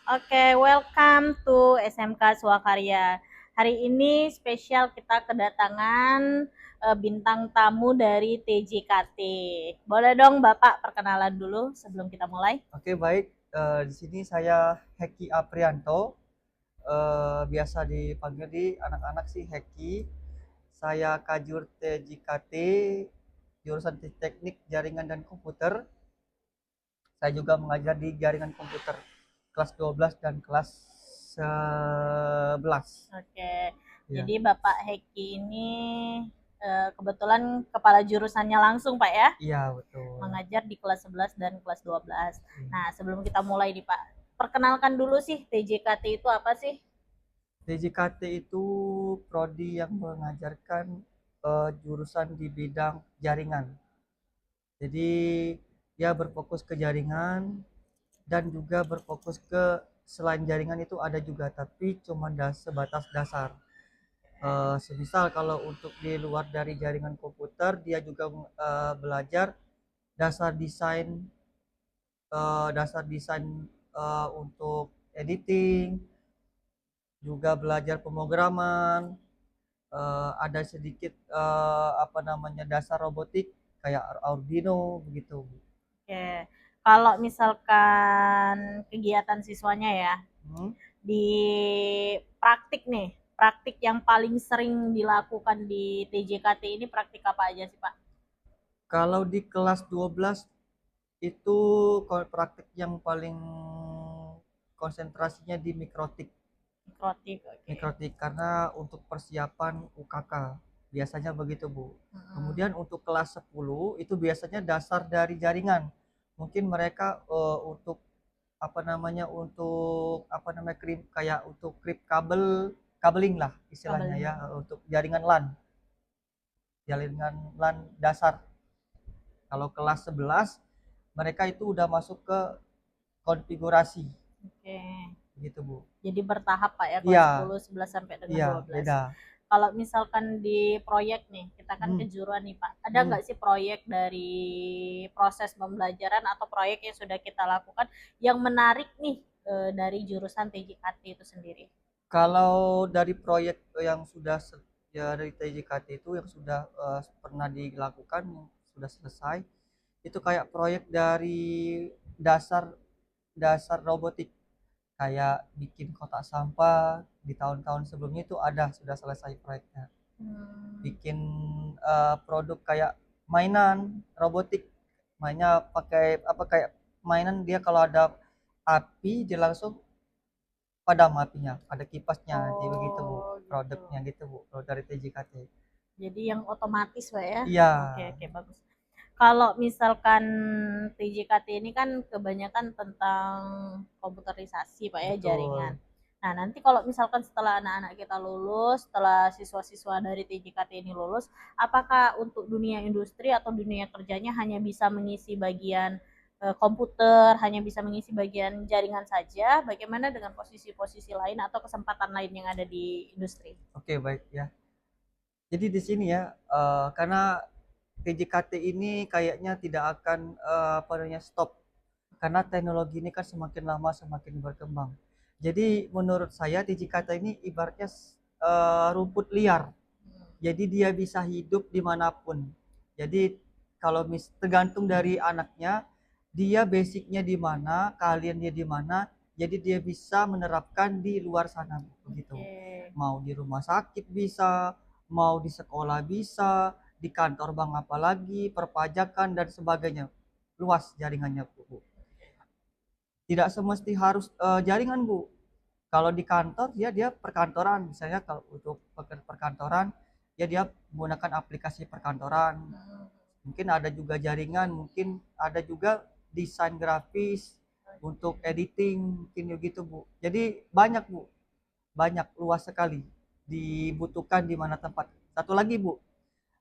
Oke, welcome to SMK Swakarya. Hari ini spesial kita kedatangan bintang tamu dari TJKT. Boleh dong Bapak perkenalan dulu sebelum kita mulai? Oke, baik. Di sini saya Heki Aprianto. Biasa dipanggil di anak-anak sih Heki. Saya Kajur TJKT, jurusan Teknik Jaringan dan Komputer. Saya juga mengajar di jaringan komputer kelas 12 dan kelas 11. Oke, Ya, jadi Bapak Heki ini kebetulan kepala jurusannya langsung Pak ya, iya betul. mengajar di kelas 11 dan kelas 12. Iya. Nah, sebelum kita mulai nih Pak, perkenalkan dulu sih TJKT itu apa sih? TJKT itu prodi yang mengajarkan jurusan di bidang jaringan. Jadi dia berfokus ke jaringan dan juga berfokus ke selain jaringan itu ada juga tapi cuma sebatas dasar. Semisal kalau untuk di luar dari jaringan komputer dia juga belajar dasar desain untuk editing, juga belajar pemrograman, ada sedikit apa namanya dasar robotik kayak Arduino begitu. Oke, kalau misalkan kegiatan siswanya ya, Hmm. di praktik nih, praktik yang paling sering dilakukan di TJKT ini praktik apa aja sih Pak? Kalau di kelas 12 itu praktik yang paling konsentrasinya di mikrotik. Mikrotik, oke. Mikrotik karena untuk persiapan UKK biasanya begitu Bu. Kemudian untuk kelas 10 itu biasanya dasar dari jaringan. Mungkin mereka untuk apa namanya kayak untuk krip kabeling lah istilahnya ya, Kabelnya. untuk jaringan LAN dasar. Kalau kelas 11 mereka itu udah masuk ke konfigurasi Oke. gitu Bu. Jadi bertahap Pak ya, kelas Iya, 10, 11 sampai dengan iya 12. beda. Kalau misalkan di proyek nih, kita kan Hmm, kejuruan nih Pak. Ada hmm. nggak sih proyek dari proses pembelajaran atau proyek yang sudah kita lakukan yang menarik nih dari jurusan TJKT itu sendiri? Kalau dari proyek yang ya dari TJKT itu yang sudah pernah dilakukan yang sudah selesai itu kayak proyek dari dasar dasar robotik kayak bikin kotak sampah di tahun-tahun sebelumnya itu ada sudah selesai proyeknya. Hmm, Bikin produk kayak mainan robotik, mainnya pakai apa kayak mainan dia kalau ada api dia langsung padam apinya, ada kipasnya nanti begitu Bu, oh gitu. produknya gitu Bu, kalau dari TJKT. Jadi yang otomatis Pak ya? Iya, Oke oke bagus. Kalau misalkan TJKT ini kan kebanyakan tentang komputerisasi Pak ya, jaringan. betul. Nah, nanti kalau misalkan setelah anak-anak kita lulus, setelah siswa-siswa dari TJKT ini lulus, apakah untuk dunia industri atau dunia kerjanya hanya bisa mengisi bagian komputer, hanya bisa mengisi bagian jaringan saja? Bagaimana dengan posisi-posisi lain atau kesempatan lain yang ada di industri? Oke, baik ya. Jadi di sini ya, karena TJKT ini kayaknya tidak akan apa namanya stop karena teknologi ini kan semakin lama semakin berkembang. Jadi menurut saya TJKT ini ibaratnya rumput liar. Jadi dia bisa hidup dimanapun. Jadi kalau tergantung dari anaknya, dia basicnya di mana, kaliannya di mana, jadi dia bisa menerapkan di luar sana begitu. Oke. Mau di rumah sakit bisa, mau di sekolah bisa, di kantor bank apalagi, perpajakan dan sebagainya. Luas jaringannya Bu. Tidak semesti harus jaringan Bu. Kalau di kantor dia perkantoran, misalnya kalau untuk perkantoran ya dia menggunakan aplikasi perkantoran. Mungkin ada juga jaringan, mungkin ada juga desain grafis untuk editing, mungkin gitu Bu. Jadi banyak Bu, banyak luas sekali dibutuhkan di mana tempat. Satu lagi Bu,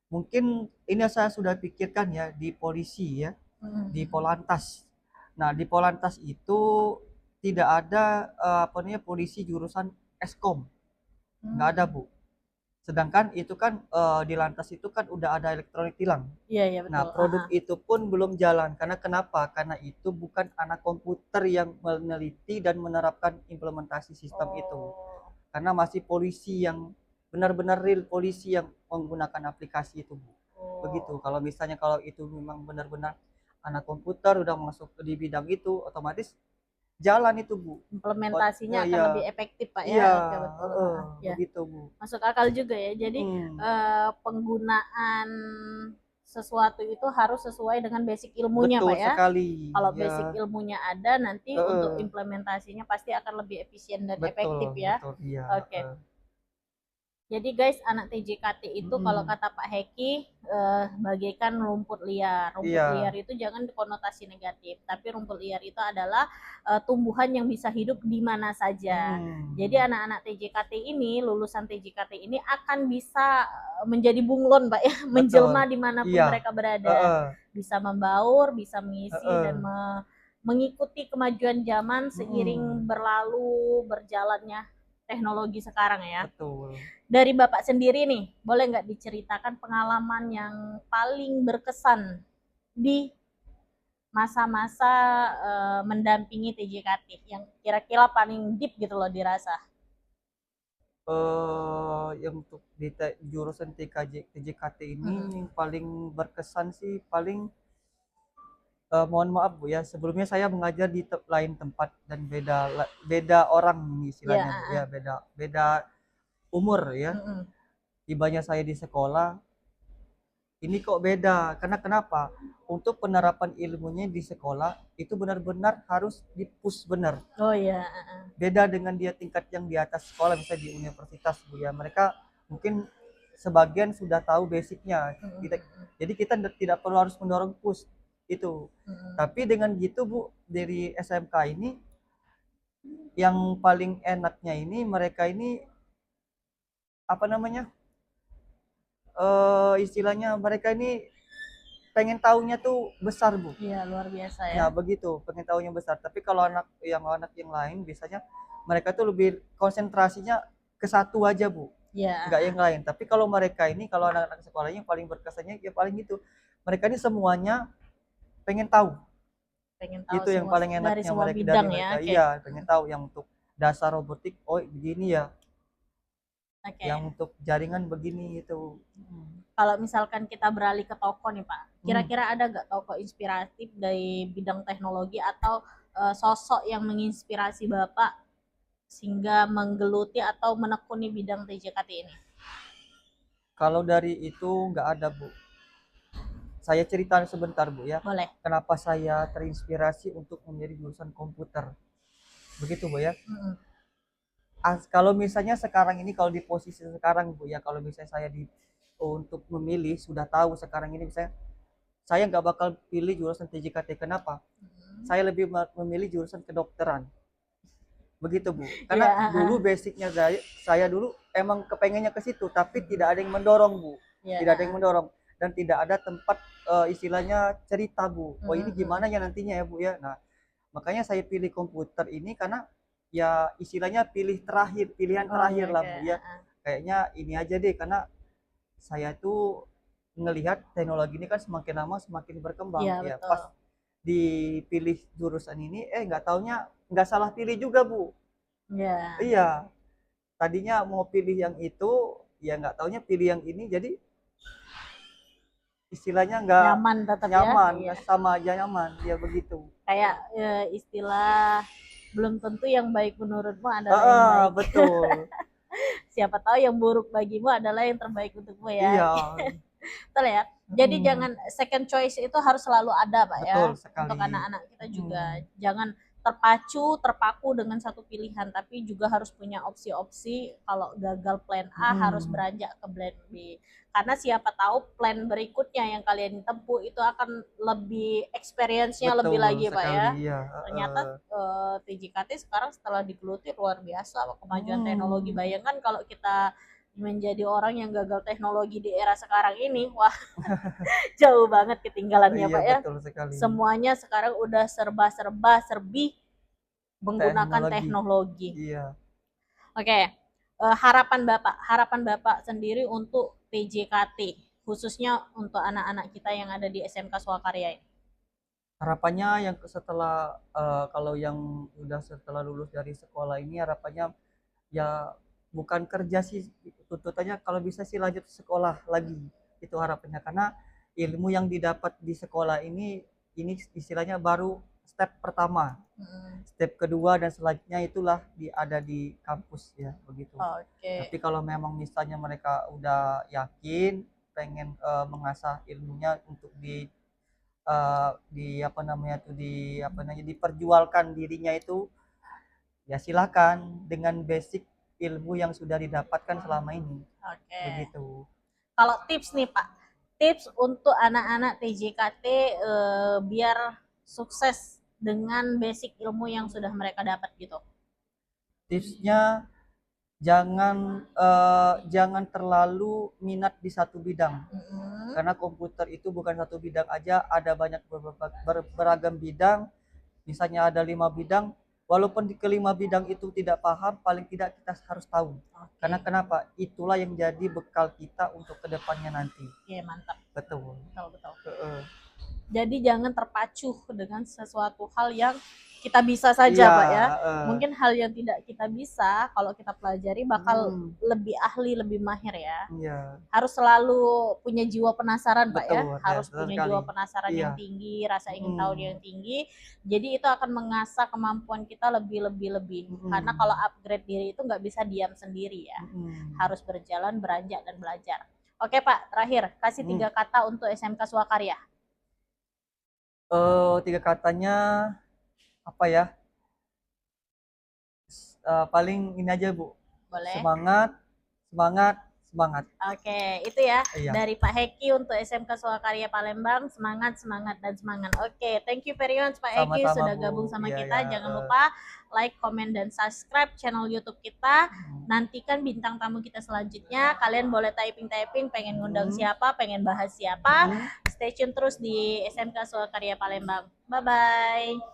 mungkin ini saya sudah pikirkan ya di polisi ya, di Polantas. Nah, di Polantas itu tidak ada apa namanya polisi jurusan Eskom, nggak ada Bu. Sedangkan itu kan di lantas itu kan udah ada elektronik tilang. Iya, iya Nah, betul. produk itu pun belum jalan. Karena kenapa? Karena itu bukan anak komputer yang meneliti dan menerapkan implementasi sistem itu. Oh. Karena masih polisi yang benar-benar real polisi yang menggunakan aplikasi itu, Bu. Begitu. Oh. Kalau misalnya kalau itu memang benar-benar anak komputer udah masuk di bidang itu, otomatis jalan itu, Bu. Implementasinya Ya, akan iya, lebih efektif, Pak, ya. iya, Oke, betul. Ya, begitu, Bu. masuk akal juga ya. Jadi Mm, penggunaan sesuatu itu harus sesuai dengan basic ilmunya, betul Pak, ya. sekali. Kalau basic Ya, ilmunya ada, nanti untuk eh, implementasinya pasti akan lebih efisien dan betul, efektif ya. betul, iya. Oke. Jadi guys, anak TJKT itu kalau Mm, kata Pak Heki bagaikan rumput liar. Rumput iya. liar itu jangan konotasi negatif, tapi rumput liar itu adalah tumbuhan yang bisa hidup di mana saja. Jadi Mm, anak-anak TJKT ini, lulusan TJKT ini akan bisa menjadi bunglon, Pak ya, betul. menjelma dimanapun Iya. mereka berada. Heeh, Bisa membaur, bisa mengisi heeh. dan mengikuti kemajuan zaman seiring Mm, berlalu berjalannya teknologi sekarang ya. betul. Dari Bapak sendiri nih, boleh nggak diceritakan pengalaman yang paling berkesan di masa-masa mendampingi TJKT yang kira-kira paling deep gitu loh dirasa? Yang untuk di jurusan TJKT ini Mm-mm. yang paling berkesan sih paling mohon maaf Bu ya, sebelumnya saya mengajar di lain tempat dan beda orang Ya, istilahnya Bu ya, beda beda umur ya. mm-mm. Tibanya saya di sekolah, ini kok beda. Karena kenapa? Untuk penerapan ilmunya di sekolah itu benar-benar harus di-push benar. Oh ya, Beda dengan dia tingkat yang di atas sekolah, misalnya di universitas Bu ya. Mereka mungkin sebagian sudah tahu basicnya. Jadi kita tidak perlu harus mendorong push itu. Tapi dengan gitu Bu, dari SMK ini yang paling enaknya ini mereka ini apa namanya? Istilahnya mereka ini pengen tahunya tuh besar Bu. Iya luar biasa ya. Nah begitu, pengen tahunya besar. Tapi kalau anak yang lain biasanya mereka tuh lebih konsentrasinya ke satu aja Bu, Ya, nggak yang lain. Tapi kalau mereka ini, kalau anak-anak sekolahnya yang paling berkesannya ya paling gitu. Mereka ini semuanya pengen tahu. pengen tahu Itu yang semua paling dari enaknya semua mereka dari bidang ya. mereka. Oke, Iya, pengen tahu yang untuk dasar robotik, oh begini ya. oke. Yang untuk jaringan begini itu. Kalau misalkan kita beralih ke toko nih Pak, Hmm. kira-kira ada nggak toko inspiratif dari bidang teknologi atau sosok yang menginspirasi Bapak sehingga menggeluti atau menekuni bidang TJKT ini? Kalau dari itu nggak ada Bu. Saya cerita sebentar Bu ya. Boleh. Kenapa saya terinspirasi untuk menjadi jurusan komputer. Begitu Bu ya. Kalau misalnya sekarang ini kalau di posisi sekarang Bu ya, kalau misalnya saya untuk memilih sudah tahu sekarang ini misalnya saya nggak bakal pilih jurusan TJKT. Kenapa? Saya lebih memilih jurusan kedokteran. Begitu Bu. Karena Ya, dulu basicnya saya dulu emang kepengennya ke situ, tapi tidak ada yang mendorong Bu. ya, Tidak ada yang mendorong dan tidak ada tempat istilahnya cerita Bu. Oh ini gimana ya nantinya ya Bu ya. Nah makanya saya pilih komputer ini karena ya istilahnya pilihan oh terakhir ya, lah Bu ya. Kayaknya ini aja deh karena saya tuh ngelihat teknologi ini kan semakin lama semakin berkembang ya ya. betul. Pas dipilih jurusan ini nggak taunya nggak salah pilih juga Bu. Ya, Iya, tadinya mau pilih yang itu ya nggak taunya pilih yang ini jadi istilahnya nggak nyaman tetap ya. nyaman, Iya. nggak sama aja nyaman ya begitu. Kayak istilah belum tentu yang baik menurutmu adalah yang baik. Betul. Siapa tahu yang buruk bagimu adalah yang terbaik untukmu ya. Iya. Betul ya. Jadi jangan second choice itu harus selalu ada Pak ya. Betul sekali. Untuk anak-anak kita juga jangan terpaku dengan satu pilihan, tapi juga harus punya opsi-opsi. Kalau gagal plan A harus beranjak ke plan B. Karena siapa tahu plan berikutnya yang kalian tempuh itu akan lebih experience-nya lebih lagi Pak ya. Iya. Ternyata TJKT sekarang setelah digeluti luar biasa kemajuan teknologi. Bayangkan kalau kita menjadi orang yang gagal teknologi di era sekarang ini, wah jauh banget ketinggalannya Iya, Pak ya. betul sekali. Semuanya sekarang udah serba-serbi menggunakan teknologi. Iya. Oke, harapan Bapak sendiri untuk TJKT, khususnya untuk anak-anak kita yang ada di SMK Swakarya ini. Harapannya yang setelah kalau yang udah setelah lulus dari sekolah ini harapannya ya bukan kerja sih, tuntutannya kalau bisa sih lanjut sekolah lagi, itu harapannya, karena ilmu yang didapat di sekolah ini istilahnya baru step pertama. Step kedua dan selanjutnya itulah ada di kampus ya begitu. Oke. Tapi kalau memang misalnya mereka udah yakin pengen mengasah ilmunya untuk di apa namanya tuh di apa namanya diperjualkan dirinya itu, ya silakan dengan basic ilmu yang sudah didapatkan selama ini. Oke. Begitu. Kalau tips nih Pak, tips untuk anak-anak TJKT biar sukses dengan basic ilmu yang sudah mereka dapat gitu. Tipsnya jangan terlalu minat di satu bidang. Karena komputer itu bukan satu bidang aja, ada banyak beragam bidang. Misalnya ada 5 bidang, walaupun di kelima bidang itu tidak paham, paling tidak kita harus tahu. Karena kenapa? Itulah yang jadi bekal kita untuk kedepannya nanti. Iya, mantap. Betul. Betul. Jadi jangan terpacu dengan sesuatu hal yang kita bisa saja, Pak ya. Mungkin hal yang tidak kita bisa, kalau kita pelajari bakal lebih ahli, lebih mahir ya. Harus selalu punya jiwa penasaran, Pak ya. Harus punya jiwa penasaran yang tinggi, rasa ingin tahu yang tinggi. Jadi itu akan mengasah kemampuan kita lebih. Karena kalau upgrade diri itu nggak bisa diam sendiri ya. Harus berjalan, beranjak, dan belajar. Oke Pak, terakhir kasih 3 kata untuk SMK Swakarya. 3 katanya apa ya? Paling ini aja Bu. Boleh. Semangat. Oke, itu ya dari Pak Heki untuk SMK Swakarya Palembang. Semangat. Oke, thank you very much Pak Heki sudah gabung sama kita. Jangan lupa like, comment, dan subscribe channel YouTube kita. Nantikan bintang tamu kita selanjutnya. Kalian boleh typing pengen ngundang siapa, pengen bahas siapa. Stay tune terus di SMK Swakarya Palembang. Bye bye.